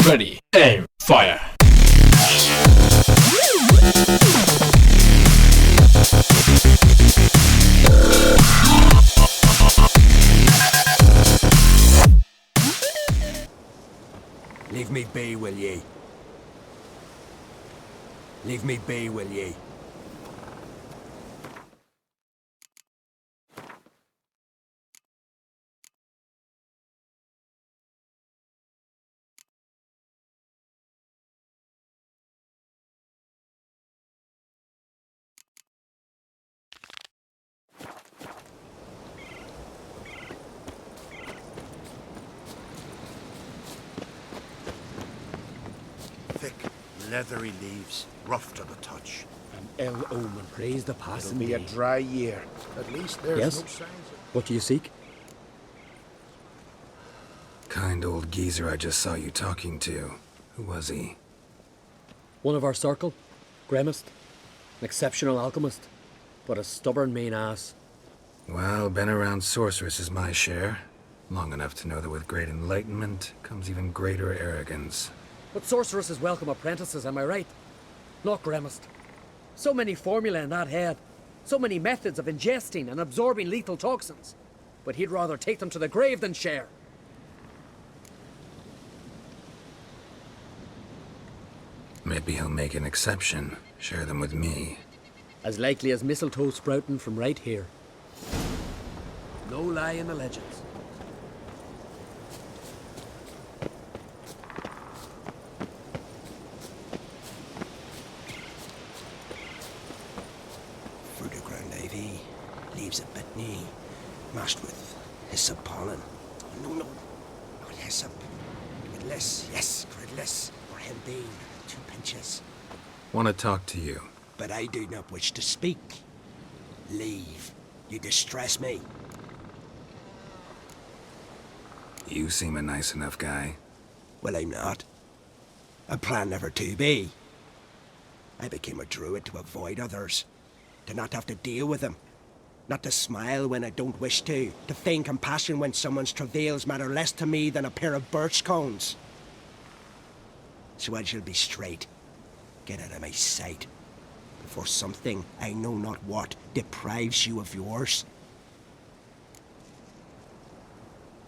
Ready, aim, fire. Leave me be, will ye? Leave me be, will ye? Thick, leathery leaves, rough to the touch. An ill omen, praise the passing It'll be a day. dry year. At least there's Yes? no signs of... What do you seek? Kind old geezer I just saw you talking to. Who was he? One of our circle, Gremist, an exceptional alchemist, but a stubborn mean ass. Well, been around sorceress is my share. Long enough to know that with great enlightenment comes even greater arrogance. But sorceresses welcome apprentices, am I right? Not Gremist. So many formulae in that head, so many methods of ingesting and absorbing lethal toxins. But he'd rather take them to the grave than share. Maybe he'll make an exception. Share them with me. As likely as mistletoe sprouting from right here. No lie in the legends. Through the ground ivy, leaves a bit knee, mashed with hyssop pollen. No, not hyssop. Gridless, yes, gridless, or henbane, 2 pinches. Want to talk to you. But I do not wish to speak. Leave. You distress me. You seem a nice enough guy. Well, I'm not. I plan never to be. I became a druid to avoid others. To not have to deal with them. Not to smile when I don't wish to. To feign compassion when someone's travails matter less to me than a pair of birch cones. So I shall be straight. Get out of my sight. Before something, I know not what, deprives you of yours.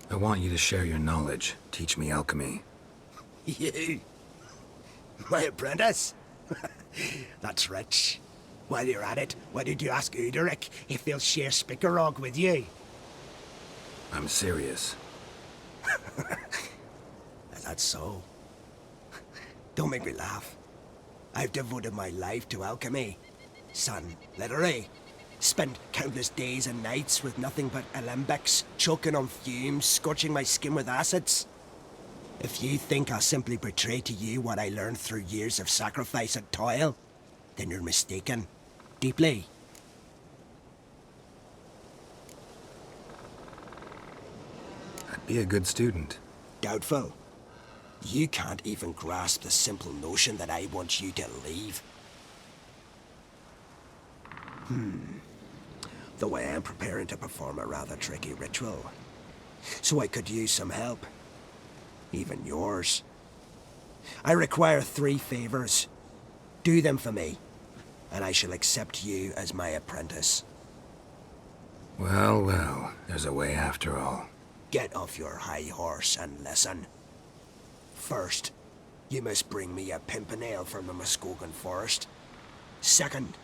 I want you to share your knowledge. Teach me alchemy. You? My apprentice? That's rich. While you're at it, why did you ask Uderic if he'll share Spickerog with you? I'm serious. That's so. Don't make me laugh. I've devoted my life to alchemy. Son, literally. Spent countless days and nights with nothing but alembics, choking on fumes, scorching my skin with acids. If you think I'll simply betray to you what I learned through years of sacrifice and toil, then you're mistaken. Deeply. I'd be a good student. Doubtful. You can't even grasp the simple notion that I want you to leave. Though I am preparing to perform a rather tricky ritual. So I could use some help. Even yours. I require 3 favors. Do them for me, and I shall accept you as my apprentice. Well, well, there's a way after all. Get off your high horse and listen. First, you must bring me a pimpernel from the Muskogan forest. Second,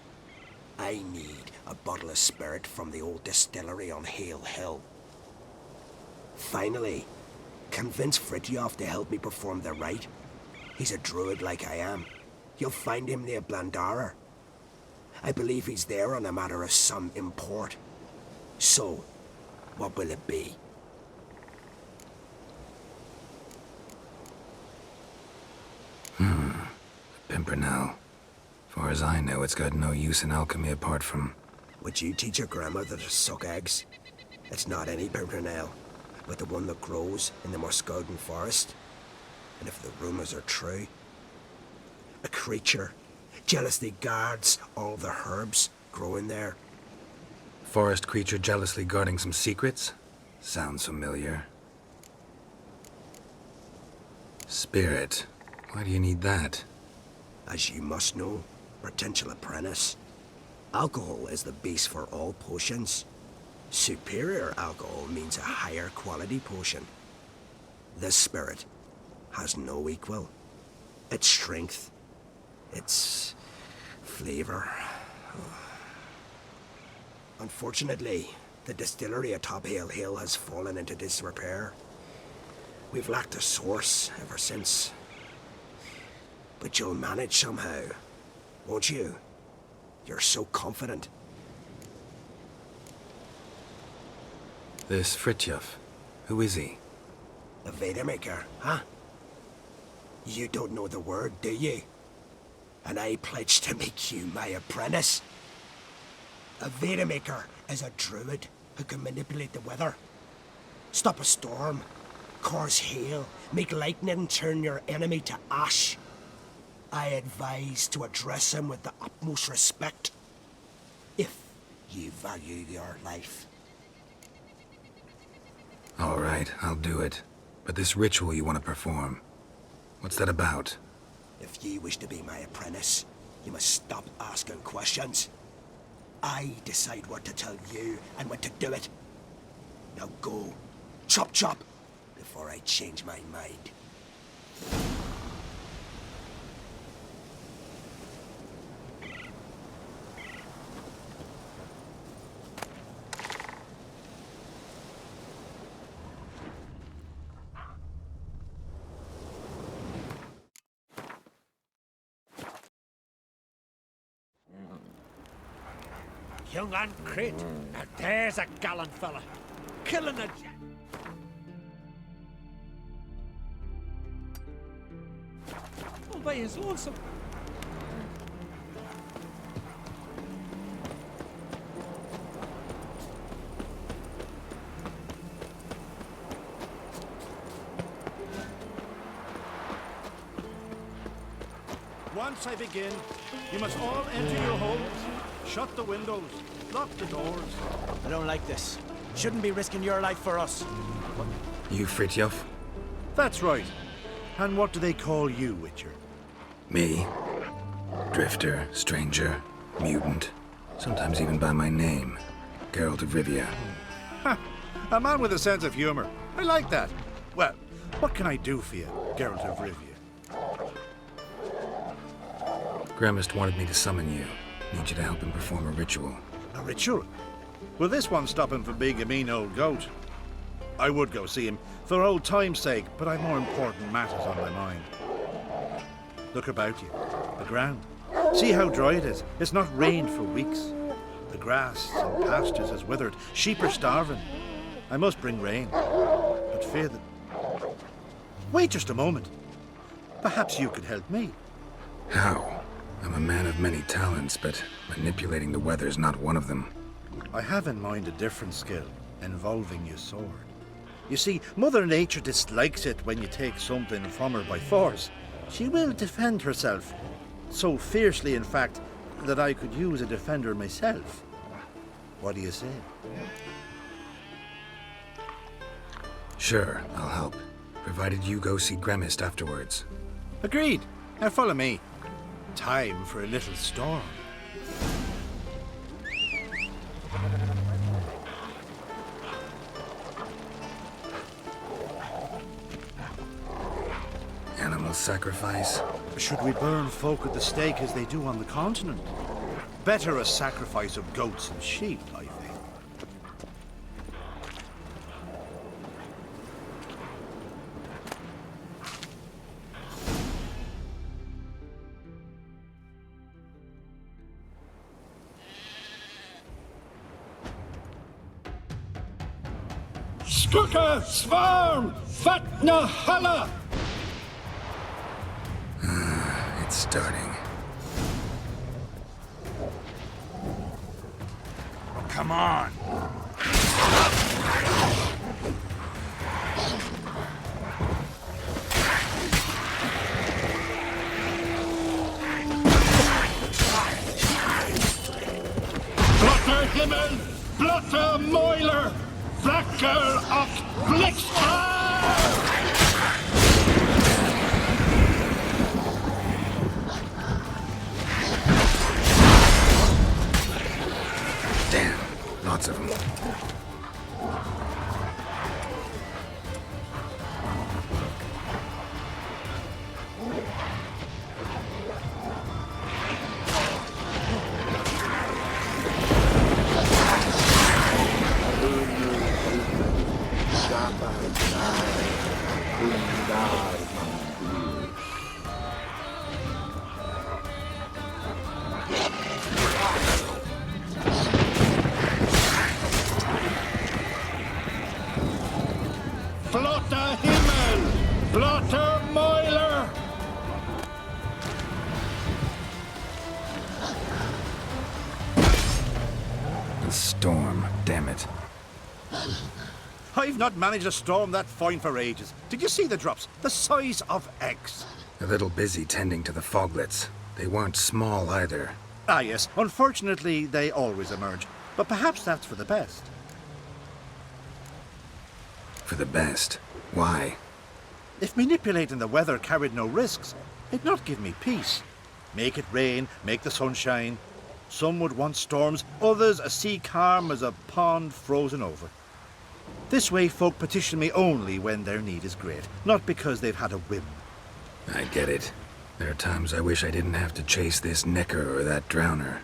I need a bottle of spirit from the old distillery on Hale Hill. Finally, convince Fritjof to help me perform the rite. He's a druid like I am. You'll find him near Blandara. I believe he's there on a matter of some import. So, what will it be? Pimpernel. Far as I know, it's got no use in alchemy apart from... Would you teach your grandmother to suck eggs? It's not any pimpernel, but the one that grows in the Muskogan forest. And if the rumors are true, a creature jealously guards all the herbs growing there. Forest creature jealously guarding some secrets? Sounds familiar. Spirit. Why do you need that? As you must know, potential apprentice, alcohol is the base for all potions. Superior alcohol means a higher quality potion. This spirit has no equal. Its strength, its flavor. Unfortunately, the distillery atop Hale Hill has fallen into disrepair. We've lacked a source ever since. But you'll manage somehow, won't you? You're so confident. This Fritjof, who is he? A Veda maker, huh? You don't know the word, do you? And I pledge to make you my apprentice. A Veda maker is a druid who can manipulate the weather. Stop a storm, cause hail, make lightning turn your enemy to ash. I advise to address him with the utmost respect, if you value your life. All right, I'll do it. But this ritual you want to perform, what's that about? If you wish to be my apprentice, you must stop asking questions. I decide what to tell you and when to do it. Now go, chop chop, before I change my mind. Young and Crit. Now there's a gallant fella. Killing a... All by his lonesome. Once I begin, you must all enter your homes, shut the windows, lock the doors. I don't like this. Shouldn't be risking your life for us. You Fritjof? That's right. And what do they call you, Witcher? Me? Drifter, stranger, mutant, sometimes even by my name, Geralt of Rivia. A man with a sense of humor. I like that. Well, what can I do for you, Geralt of Rivia? Gremist wanted me to summon you. Need you to help him perform a ritual. A ritual? Will this one stop him from being a mean old goat? I would go see him, for old time's sake, but I've more important matters on my mind. Look about you. The ground. See how dry it is. It's not rained for weeks. The grass and pastures has withered. Sheep are starving. I must bring rain, but fear that... Wait just a moment. Perhaps you could help me. How? I'm a man of many talents, but manipulating the weather's not one of them. I have in mind a different skill, involving your sword. You see, Mother Nature dislikes it when you take something from her by force. She will defend herself. So fiercely, in fact, that I could use a defender myself. What do you say? Sure, I'll help. Provided you go see Gremist afterwards. Agreed. Now follow me. Time for a little storm. Animal sacrifice? Should we burn folk at the stake as they do on the continent? Better a sacrifice of goats and sheep, I think. Skuka Svarm Fatna Hala! It's starting. Come on. Blotter Himmel, Blotter Moiler, Flacker of Blixtar! Flotte Himmel! Blotte Mäuler! The storm, damn it. I've not managed a storm that fine for ages. Did you see the drops? The size of eggs. A little busy tending to the foglets. They weren't small either. Ah, yes. Unfortunately, they always emerge. But perhaps that's for the best. For the best. Why? If manipulating the weather carried no risks, it'd not give me peace. Make it rain, make the sun shine. Some would want storms, others a sea calm as a pond frozen over. This way folk petition me only when their need is great, not because they've had a whim. I get it. There are times I wish I didn't have to chase this necker or that drowner.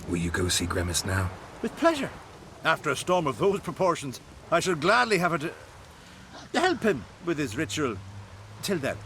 Will you go see Grimace now? With pleasure. After a storm of those proportions, I shall gladly have it to help him with his ritual. Till then.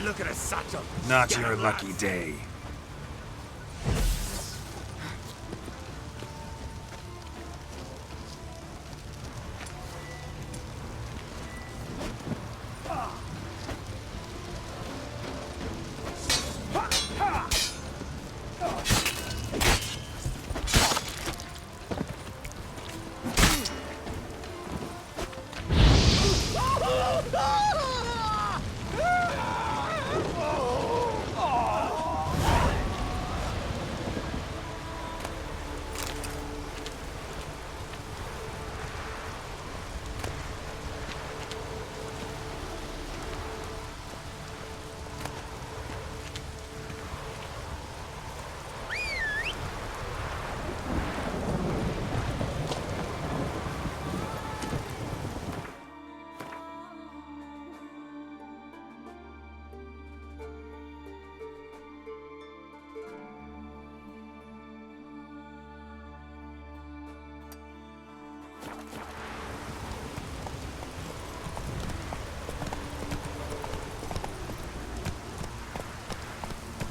Look at a satchel. Not your lucky day.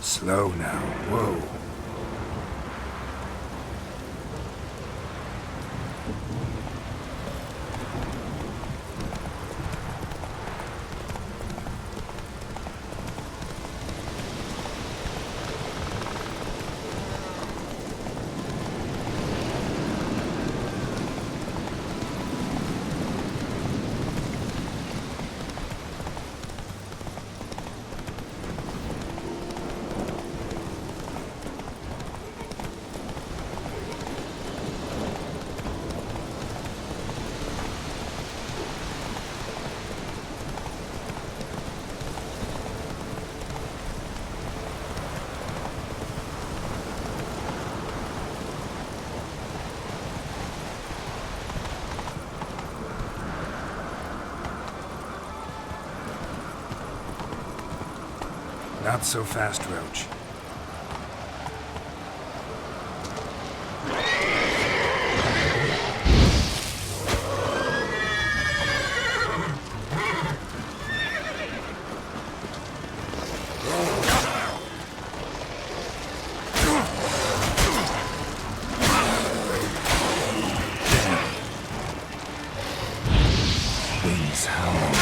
Slow now. Whoa. Not so fast, Roach. Wings howling.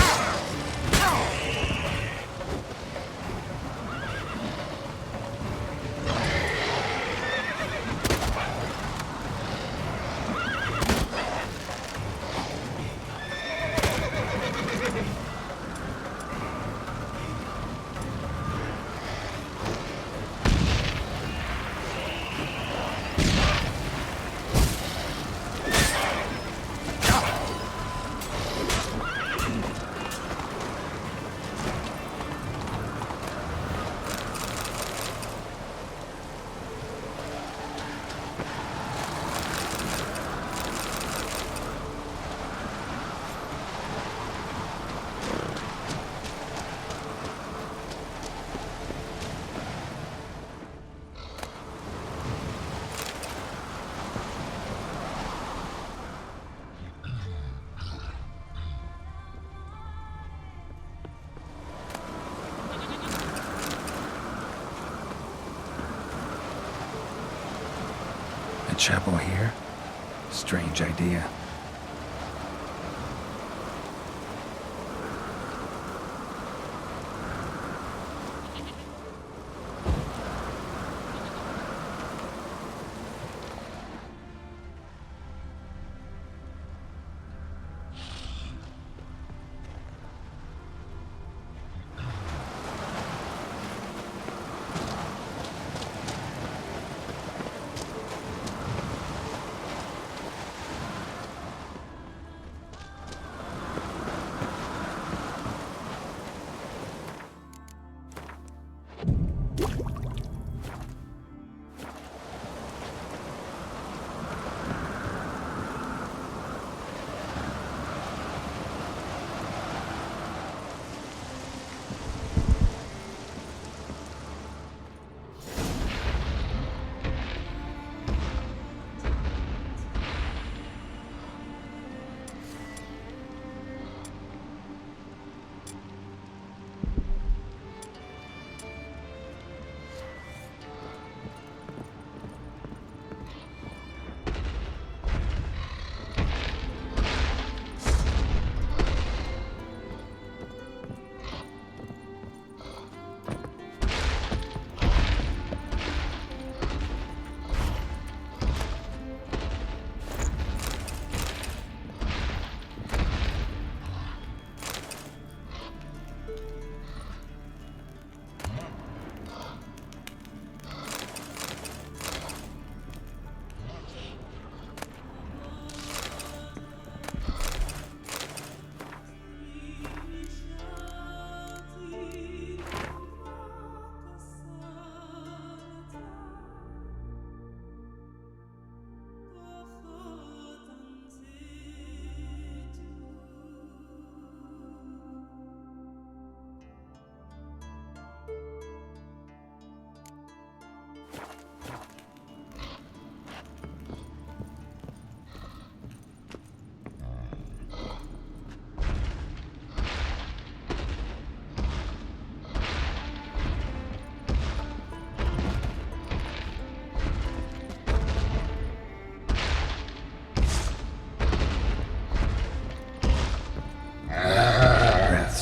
A chapel here? Strange idea.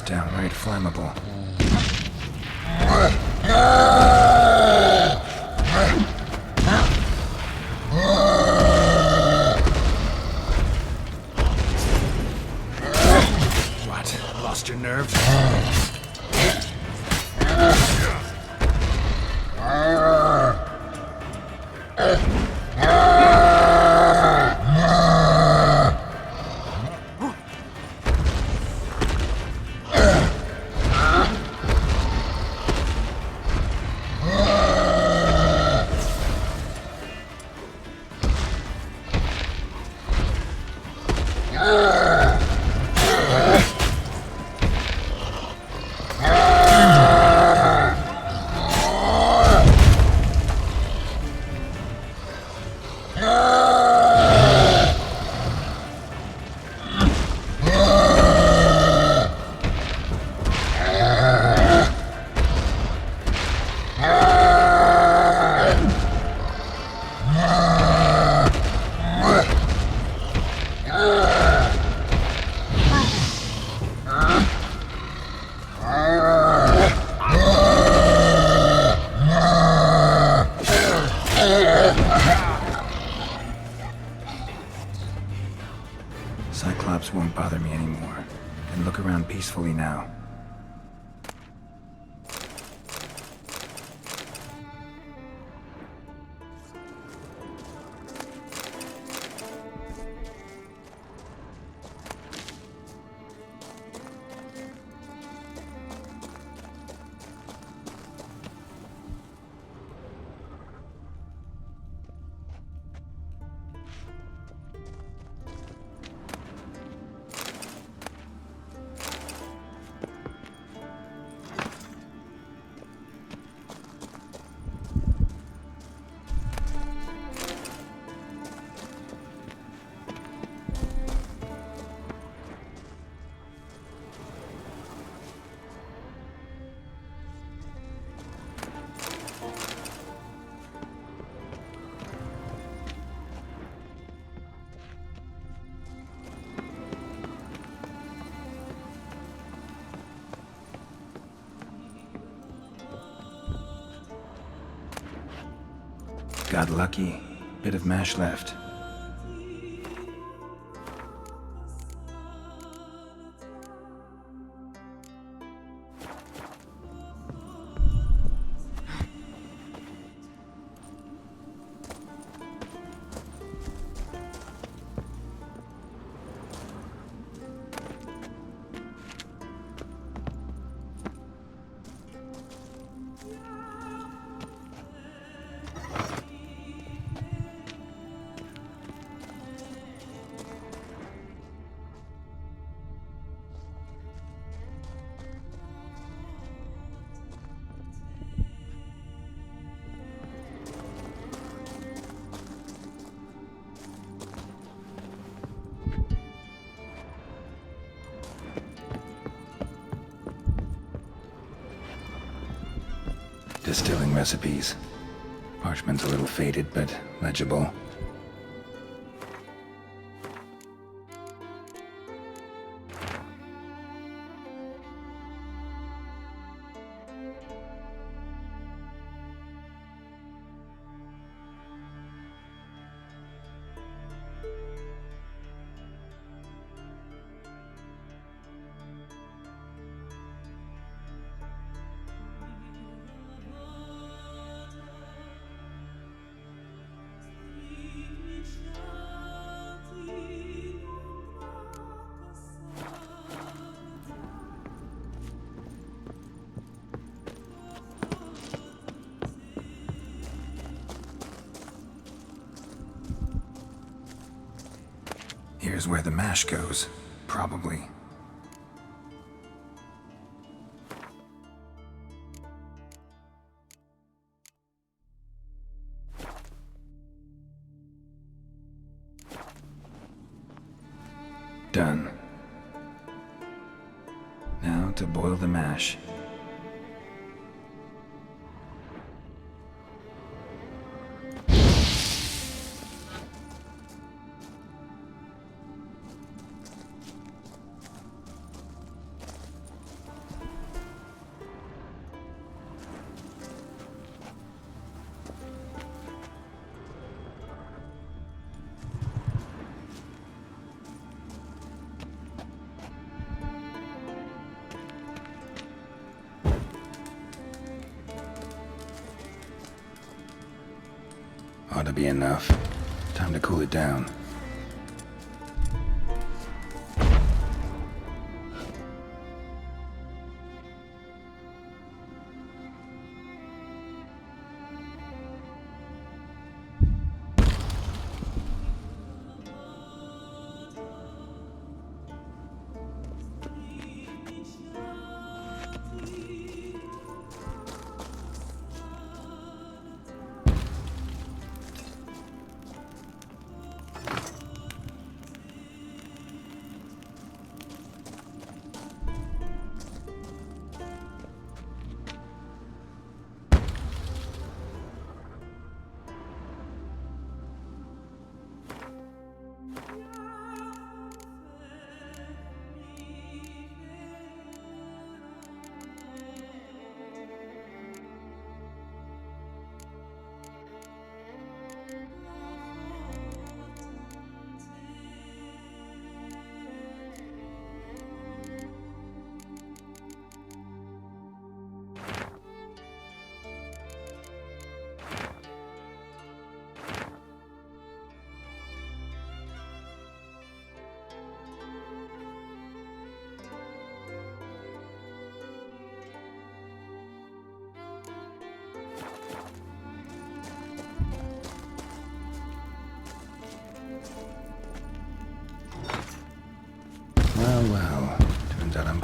Downright flammable. What? Lost your nerve? peacefully now. Got lucky. Bit of mash left. Distilling recipes. Parchment's a little faded, but legible. Here's where the mash goes, probably. Done. Now to boil the mash. Ought to be enough. Time to cool it down.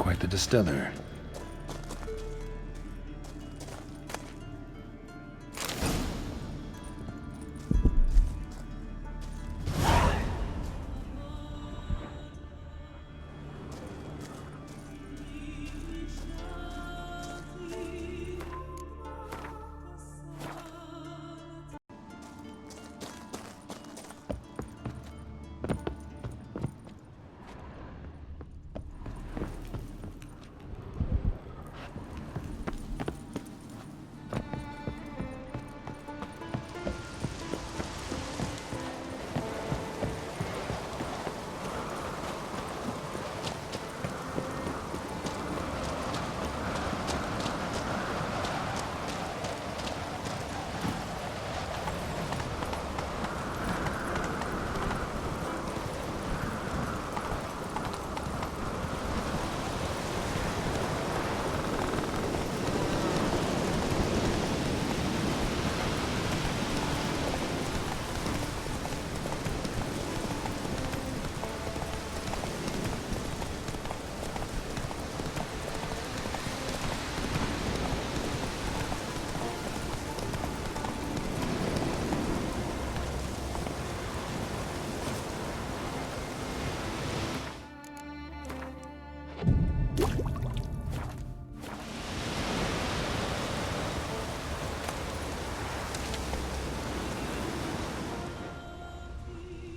quite the distiller.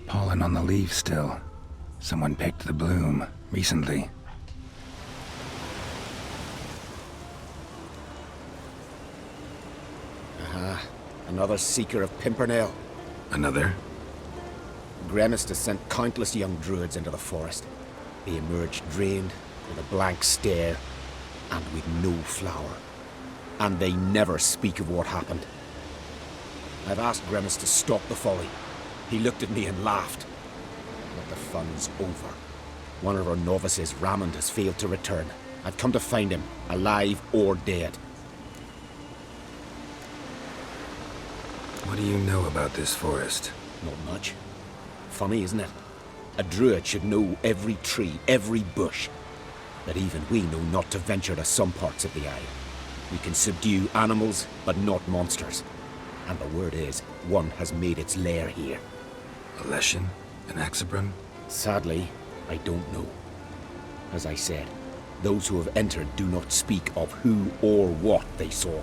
Pollen on the leaf still. Someone picked the bloom recently. Another seeker of Pimpernel. Another? Gremist has sent countless young druids into the forest. They emerge drained, with a blank stare, and with no flower. And they never speak of what happened. I've asked Gremist to stop the folly. He looked at me and laughed. But the fun's over. One of our novices, Ramond, has failed to return. I've come to find him, alive or dead. What do you know about this forest? Not much. Funny, isn't it? A druid should know every tree, every bush. But even we know not to venture to some parts of the isle. We can subdue animals, but not monsters. And the word is, one has made its lair here. A Leshen? An Axabron? Sadly, I don't know. As I said, those who have entered do not speak of who or what they saw.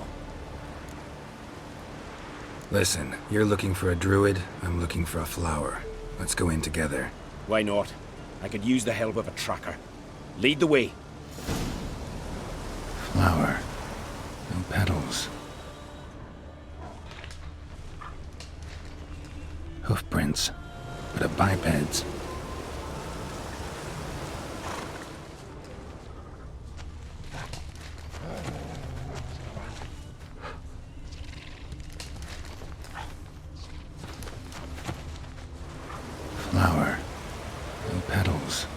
Listen, you're looking for a druid, I'm looking for a flower. Let's go in together. Why not? I could use the help of a tracker. Lead the way. Flower. No petals. Hoofprints, but of bipeds. Flower. No petals.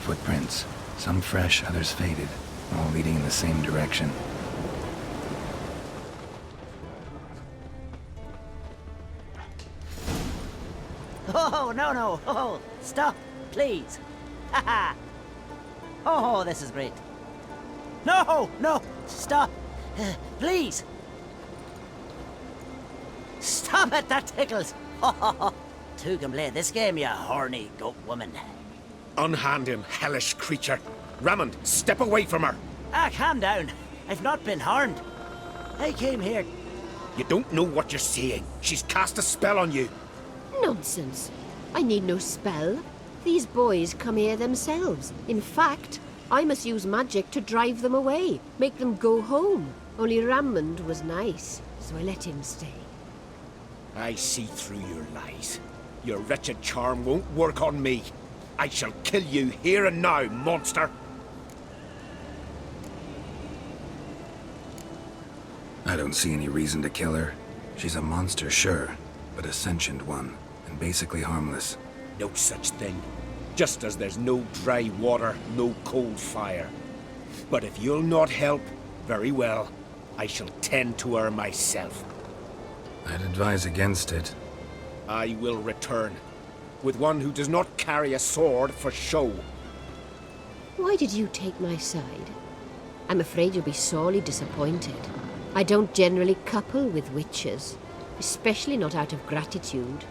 Footprints. Some fresh, others faded, all leading in the same direction. Oh, no. Oh, stop, please. Haha. Oh, this is great. No, stop. Please. Stop it, that tickles. Two can play this game, you horny goat woman. Unhand him, hellish creature. Ramond, step away from her. Calm down. I've not been harmed. I came here. You don't know what you're saying. She's cast a spell on you. Nonsense. I need no spell. These boys come here themselves. In fact, I must use magic to drive them away, make them go home. Only Rammond was nice, so I let him stay. I see through your lies. Your wretched charm won't work on me. I shall kill you here and now, monster! I don't see any reason to kill her. She's a monster, sure, but a sentient one, and basically harmless. No such thing. Just as there's no dry water, no cold fire. But if you'll not help, very well. I shall tend to her myself. I'd advise against it. I will return, with one who does not carry a sword for show. Why did you take my side? I'm afraid you'll be sorely disappointed. I don't generally couple with witches, especially not out of gratitude.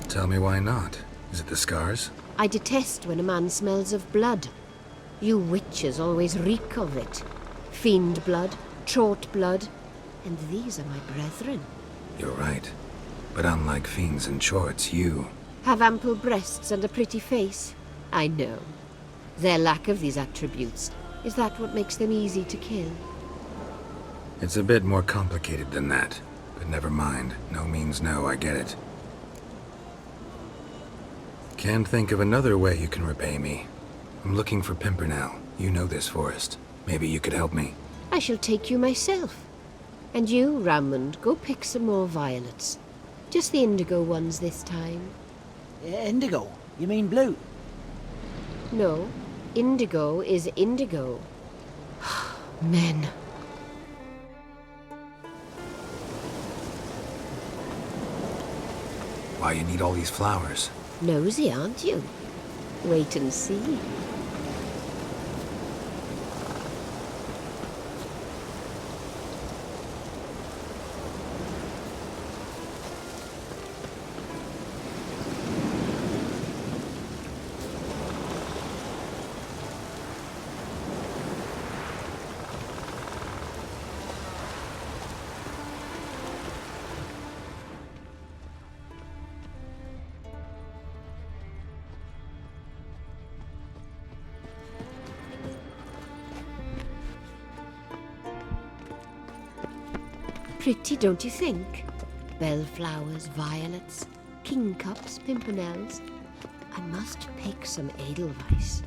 Tell me why not. Is it the scars? I detest when a man smells of blood. You witches always reek of it. Fiend blood, trot blood, and these are my brethren. You're right. But unlike fiends and chorts, you... Have ample breasts and a pretty face. I know. Their lack of these attributes, is that what makes them easy to kill? It's a bit more complicated than that. But never mind. No means no, I get it. Can't think of another way you can repay me. I'm looking for Pimpernel. You know this forest. Maybe you could help me. I shall take you myself. And you, Rammond, go pick some more violets. Just the indigo ones this time. Indigo? You mean blue? No, indigo is indigo. Men. Why you need all these flowers? Nosy, aren't you? Wait and see. Pretty, don't you think? Bellflowers, violets, kingcups, pimpernels. I must pick some edelweiss.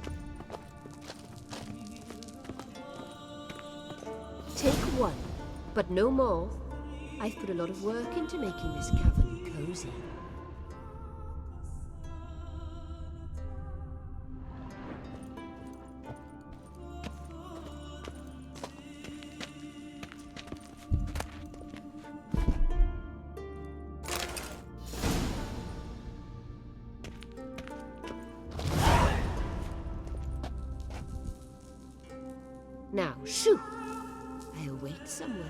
Take one, but no more. I've put a lot of work into making this cavern cozy. Now, shoo! I await someone.